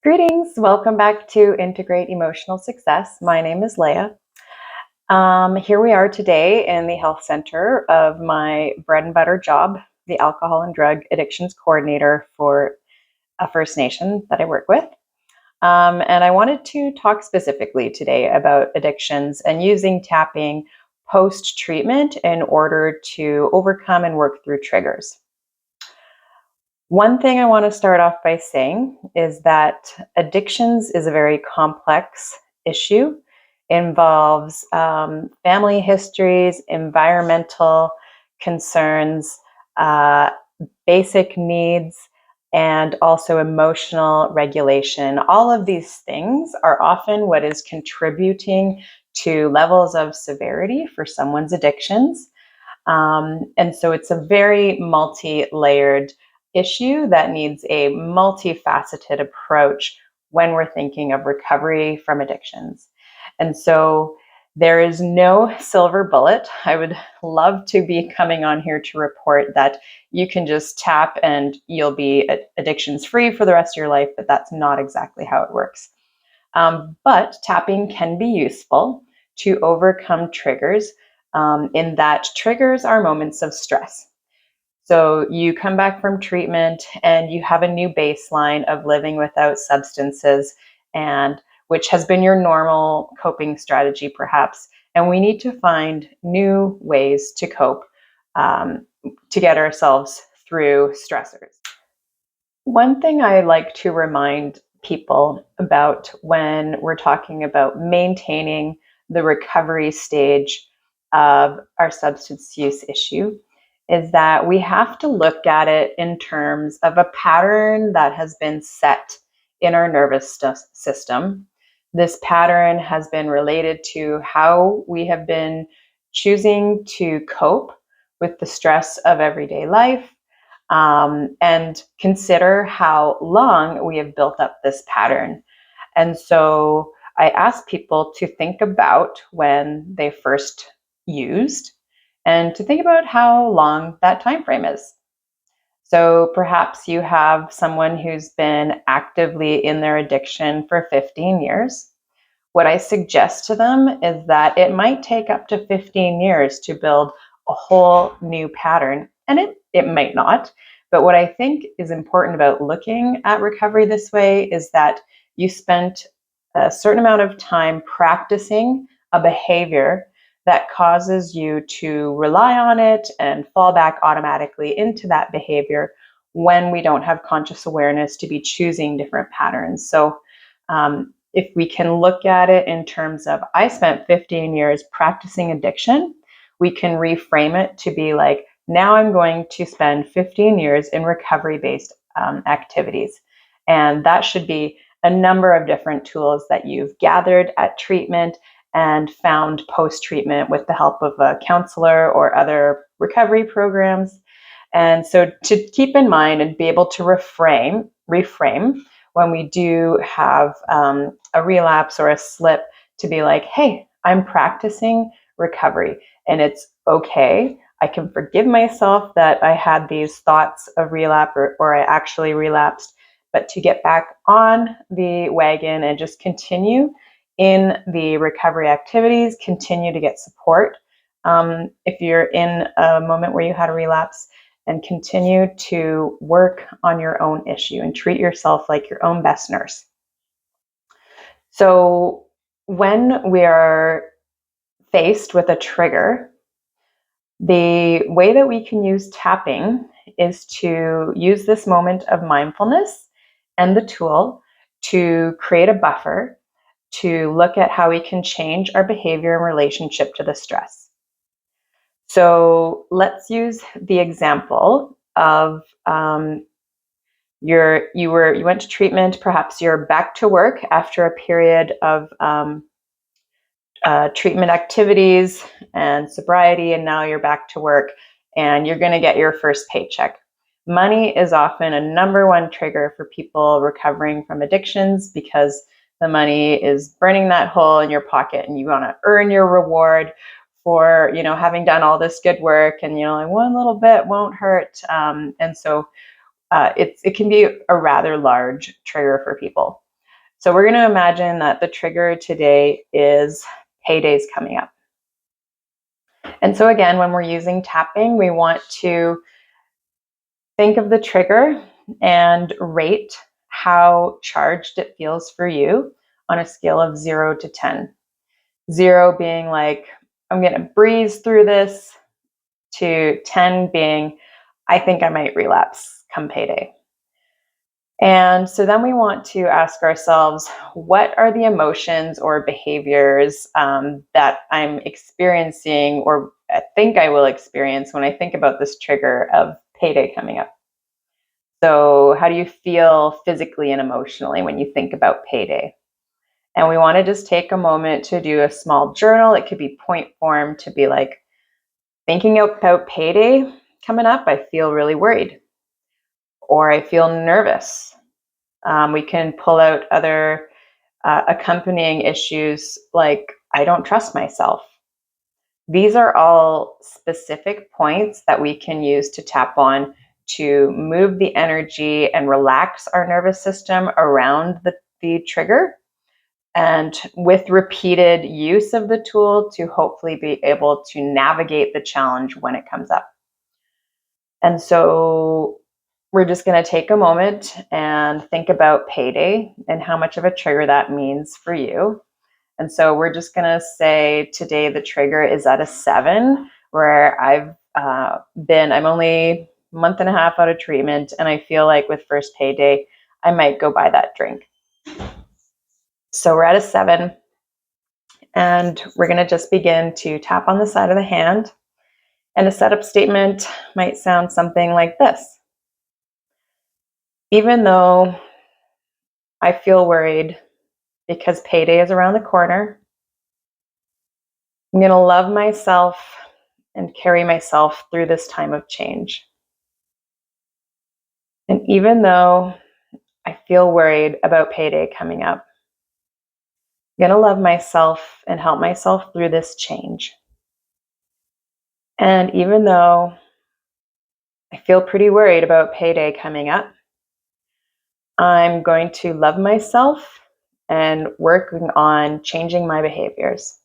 Greetings, welcome back to Integrate Emotional Success. My name is Leah. Here we are today in the health center of my bread and butter job, the alcohol and drug addictions coordinator for a First Nation that I work with. And I wanted to talk specifically today about addictions and using tapping post-treatment in order to overcome and work through triggers. One thing I want to start off by saying is that addictions is a very complex issue. It involves family histories, environmental concerns, basic needs, and also emotional regulation. All of these things are often what is contributing to levels of severity for someone's addictions. And so it's a very multi-layered issue that needs a multifaceted approach when we're thinking of recovery from addictions. And so there is no silver bullet. I would love to be coming on here to report that you can just tap and you'll be addictions free for the rest of your life, but that's not exactly how it works. But tapping can be useful to overcome triggers, in that triggers are moments of stress. So you come back from treatment and you have a new baseline of living without substances, and which has been your normal coping strategy perhaps. And we need to find new ways to cope, to get ourselves through stressors. One thing I like to remind people about when we're talking about maintaining the recovery stage of our substance use issue is that we have to look at it in terms of a pattern that has been set in our nervous system. This pattern has been related to how we have been choosing to cope with the stress of everyday life, and consider how long we have built up this pattern. And so I ask people to think about when they first used and to think about how long that time frame is. So perhaps you have someone who's been actively in their addiction for 15 years. What I suggest to them is that it might take up to 15 years to build a whole new pattern, and it might not. But what I think is important about looking at recovery this way is that you spent a certain amount of time practicing a behavior that causes you to rely on it and fall back automatically into that behavior when we don't have conscious awareness to be choosing different patterns. So if we can look at it in terms of, I spent 15 years practicing addiction, we can reframe it to be like, now I'm going to spend 15 years in recovery-based activities. And that should be a number of different tools that you've gathered at treatment and found post-treatment with the help of a counselor or other recovery programs. And so to keep in mind and be able to reframe when we do have a relapse or a slip, to be like, hey, I'm practicing recovery and it's okay. I can forgive myself that I had these thoughts of relapse or I actually relapsed, but to get back on the wagon and just continue in the recovery activities, continue to get support. If you're in a moment where you had a relapse, and continue to work on your own issue and treat yourself like your own best nurse. So when we are faced with a trigger, the way that we can use tapping is to use this moment of mindfulness and the tool to create a buffer to look at how we can change our behavior in relationship to the stress. So let's use the example of you went to treatment, perhaps you're back to work after a period of treatment activities and sobriety, and now you're back to work and you're going to get your first paycheck. Money is often a number one trigger for people recovering from addictions because the money is burning that hole in your pocket and you want to earn your reward for, having done all this good work, and, like one little bit won't hurt. And so it can be a rather large trigger for people. So we're going to imagine that the trigger today is paydays coming up. And so again, when we're using tapping, we want to think of the trigger and rate how charged it feels for you on a scale of 0 to 10. 0 being like, I'm going to breeze through this, to 10 being, I think I might relapse come payday. And so then we want to ask ourselves, what are the emotions or behaviors that I'm experiencing or I think I will experience when I think about this trigger of payday coming up? So, how do you feel physically and emotionally when you think about payday? And we want to just take a moment to do a small journal. It could be point form to be like, thinking about payday coming up, I feel really worried or I feel nervous. We can pull out other accompanying issues like I don't trust myself. These are all specific points that we can use to tap on to move the energy and relax our nervous system around the trigger. And with repeated use of the tool to hopefully be able to navigate the challenge when it comes up. And so we're just going to take a moment and think about payday and how much of a trigger that means for you. And so we're just going to say today the trigger is at a 7, where I'm only a month and a half out of treatment, and I feel like with first payday, I might go buy that drink. So we're at a 7, and we're going to just begin to tap on the side of the hand. And a setup statement might sound something like this. Even though I feel worried because payday is around the corner, I'm going to love myself and carry myself through this time of change. And even though I feel worried about payday coming up, I'm going to love myself and help myself through this change. And even though I feel pretty worried about payday coming up, I'm going to love myself and working on changing my behaviors.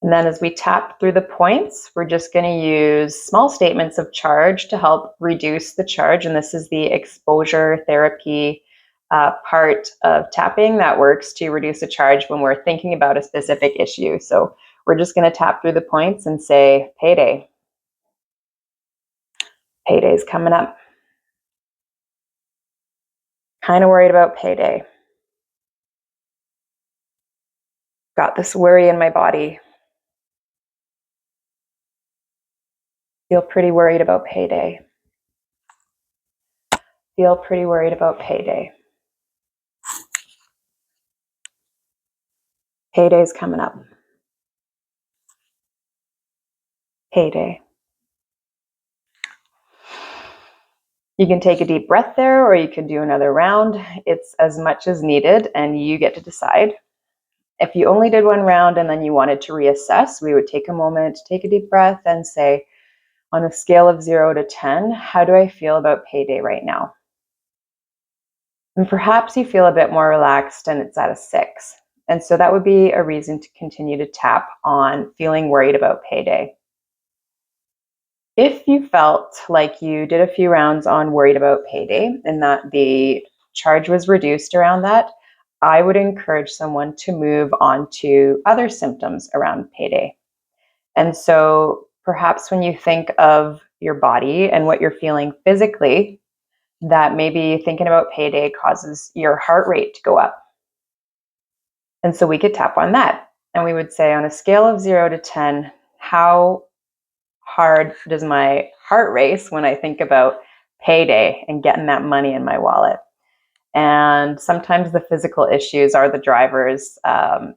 And then as we tap through the points, we're just going to use small statements of charge to help reduce the charge. And this is the exposure therapy part of tapping that works to reduce the charge when we're thinking about a specific issue. So we're just going to tap through the points and say, payday. Payday's coming up. Kind of worried about payday. Got this worry in my body. Feel pretty worried about payday. Feel pretty worried about payday. Payday's coming up. Payday. You can take a deep breath there, or you can do another round. It's as much as needed, and you get to decide. If you only did one round and then you wanted to reassess, we would take a moment, take a deep breath, and say, on a scale of 0 to 10, how do I feel about payday right now? And perhaps you feel a bit more relaxed and it's at a 6. And so that would be a reason to continue to tap on feeling worried about payday. If you felt like you did a few rounds on worried about payday and that the charge was reduced around that, I would encourage someone to move on to other symptoms around payday. And so perhaps when you think of your body and what you're feeling physically, that maybe thinking about payday causes your heart rate to go up. And so we could tap on that. And we would say on a scale of 0 to 10, how hard does my heart race when I think about payday and getting that money in my wallet? And sometimes the physical issues are the drivers, and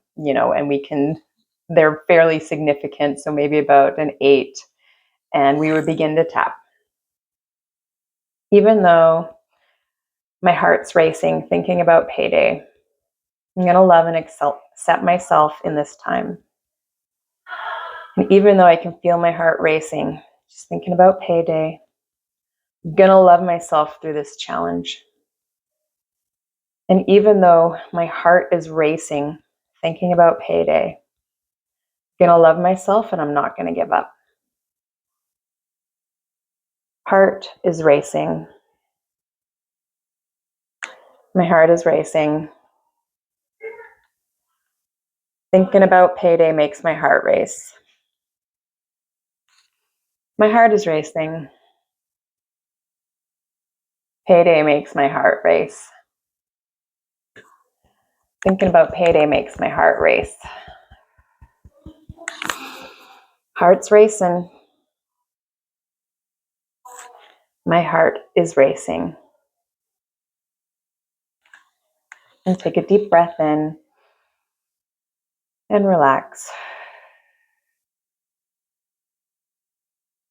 they're fairly significant. So maybe about an 8, and we would begin to tap. Even though my heart's racing, thinking about payday, I'm going to love and accept myself in this time. And even though I can feel my heart racing, just thinking about payday, I'm going to love myself through this challenge. And even though my heart is racing, thinking about payday, I'm gonna love myself and I'm not gonna give up. Heart is racing. My heart is racing. Thinking about payday makes my heart race. My heart is racing. Payday makes my heart race. Thinking about payday makes my heart race. Heart's racing. My heart is racing. And take a deep breath in and relax.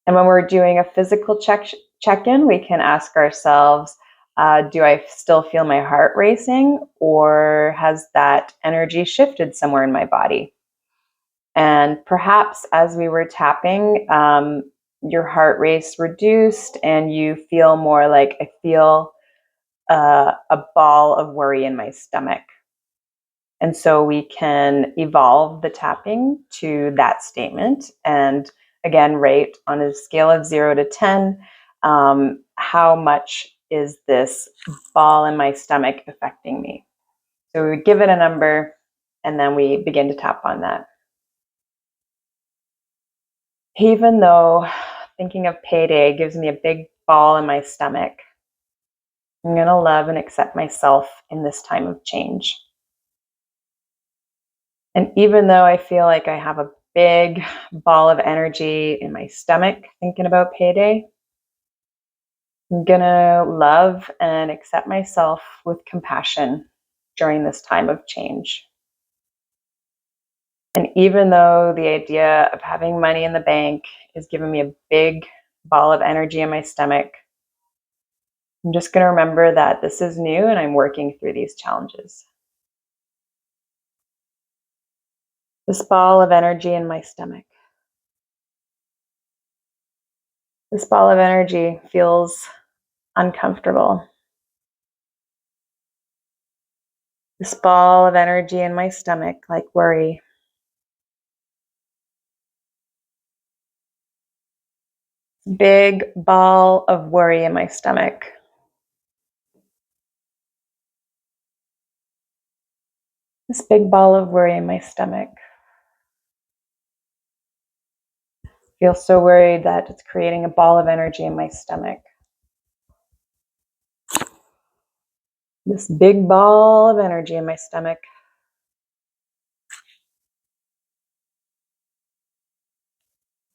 And when we're doing a physical check-in, we can ask ourselves, do I still feel my heart racing, or has that energy shifted somewhere in my body? And perhaps as we were tapping, your heart race reduced and you feel more like, I feel a ball of worry in my stomach. And so we can evolve the tapping to that statement and again rate on a scale of 0 to 10, how much is this ball in my stomach affecting me? So we would give it a number and then we begin to tap on that. Even though thinking of payday gives me a big ball in my stomach, I'm going to love and accept myself in this time of change. And even though I feel like I have a big ball of energy in my stomach thinking about payday, I'm going to love and accept myself with compassion during this time of change. And even though the idea of having money in the bank is giving me a big ball of energy in my stomach, I'm just going to remember that this is new and I'm working through these challenges. This ball of energy in my stomach. This ball of energy feels uncomfortable. This ball of energy in my stomach, like worry. Big ball of worry in my stomach. This big ball of worry in my stomach. Feel so worried that it's creating a ball of energy in my stomach. This big ball of energy in my stomach.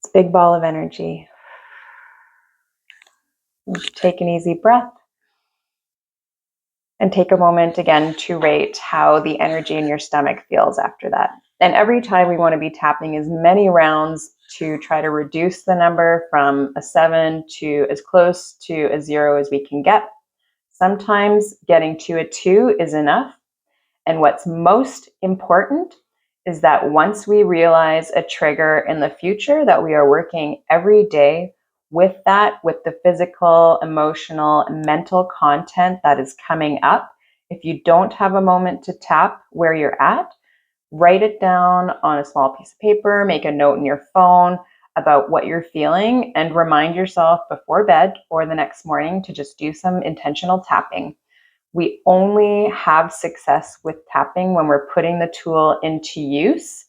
This big ball of energy. Take an easy breath. And take a moment again to rate how the energy in your stomach feels after that. And every time we want to be tapping as many rounds to try to reduce the number from a 7 to as close to a 0 as we can get. Sometimes getting to a 2 is enough. And what's most important is that once we realize a trigger in the future, that we are working every day with that, with the physical, emotional, and mental content that is coming up. If you don't have a moment to tap where you're at, write it down on a small piece of paper, make a note in your phone about what you're feeling, and remind yourself before bed or the next morning to just do some intentional tapping. We only have success with tapping when we're putting the tool into use.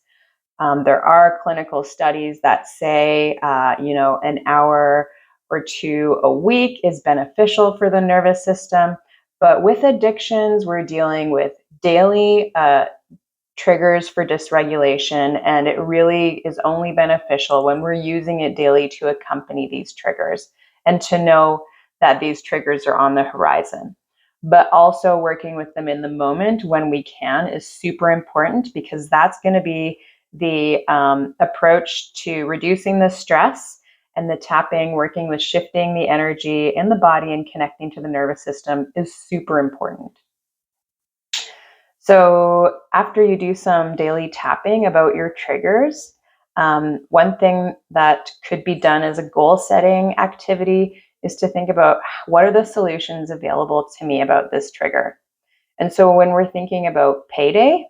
There are clinical studies that say, an hour or two a week is beneficial for the nervous system. But with addictions, we're dealing with daily triggers for dysregulation, and it really is only beneficial when we're using it daily to accompany these triggers and to know that these triggers are on the horizon. But also working with them in the moment when we can is super important, because that's going to be the approach to reducing the stress. And the tapping, working with shifting the energy in the body and connecting to the nervous system is super important. So after you do some daily tapping about your triggers, one thing that could be done as a goal setting activity is to think about, what are the solutions available to me about this trigger? And so when we're thinking about payday,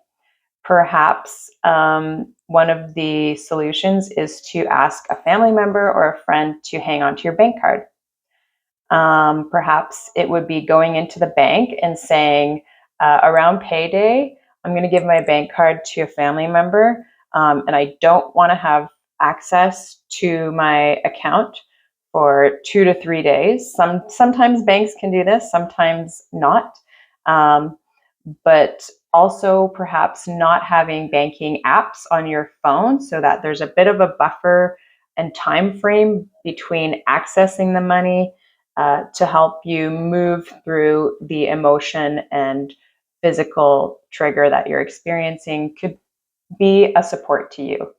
perhaps one of the solutions is to ask a family member or a friend to hang on to your bank card. Perhaps it would be going into the bank and saying, around payday, I'm going to give my bank card to a family member, and I don't want to have access to my account for 2 to 3 days. Sometimes banks can do this, sometimes not. But also perhaps not having banking apps on your phone so that there's a bit of a buffer and time frame between accessing the money to help you move through the emotion and physical trigger that you're experiencing could be a support to you.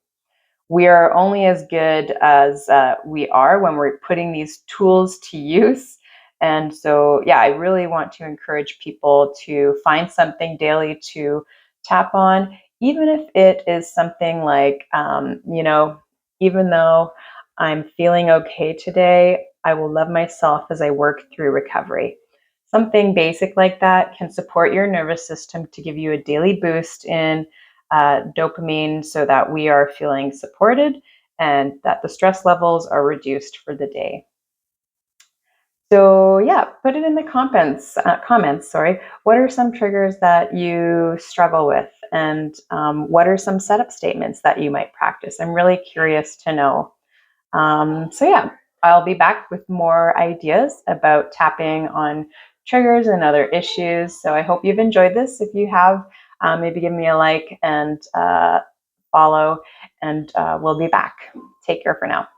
We are only as good as we are when we're putting these tools to use. And so, yeah, I really want to encourage people to find something daily to tap on, even if it is something like, even though I'm feeling okay today, I will love myself as I work through recovery. Something basic like that can support your nervous system to give you a daily boost in dopamine so that we are feeling supported and that the stress levels are reduced for the day. So yeah, put it in the comments. Sorry, what are some triggers that you struggle with, and what are some setup statements that you might practice? I'm really curious to know. So yeah, I'll be back with more ideas about tapping on triggers and other issues. So I hope you've enjoyed this. If you have, maybe give me a like and follow, and we'll be back. Take care for now.